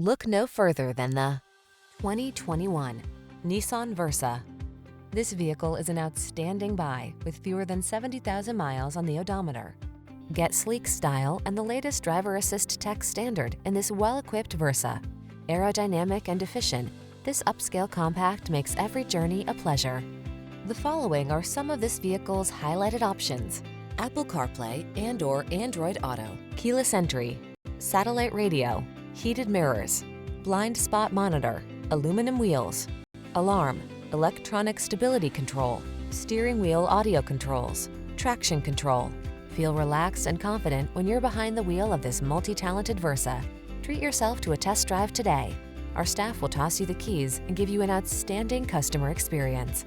Look no further than the 2021 Nissan Versa. This vehicle is an outstanding buy with fewer than 70,000 miles on the odometer. Get sleek style and the latest driver assist tech standard in this well-equipped Versa. Aerodynamic and efficient, this upscale compact makes every journey a pleasure. The following are some of this vehicle's highlighted options: Apple CarPlay and/or Android Auto, keyless entry, satellite radio, heated mirrors, blind spot monitor, aluminum wheels, alarm, electronic stability control, steering wheel audio controls, traction control. Feel relaxed and confident when you're behind the wheel of this multi-talented Versa. Treat yourself to a test drive today. Our staff will toss you the keys and give you an outstanding customer experience.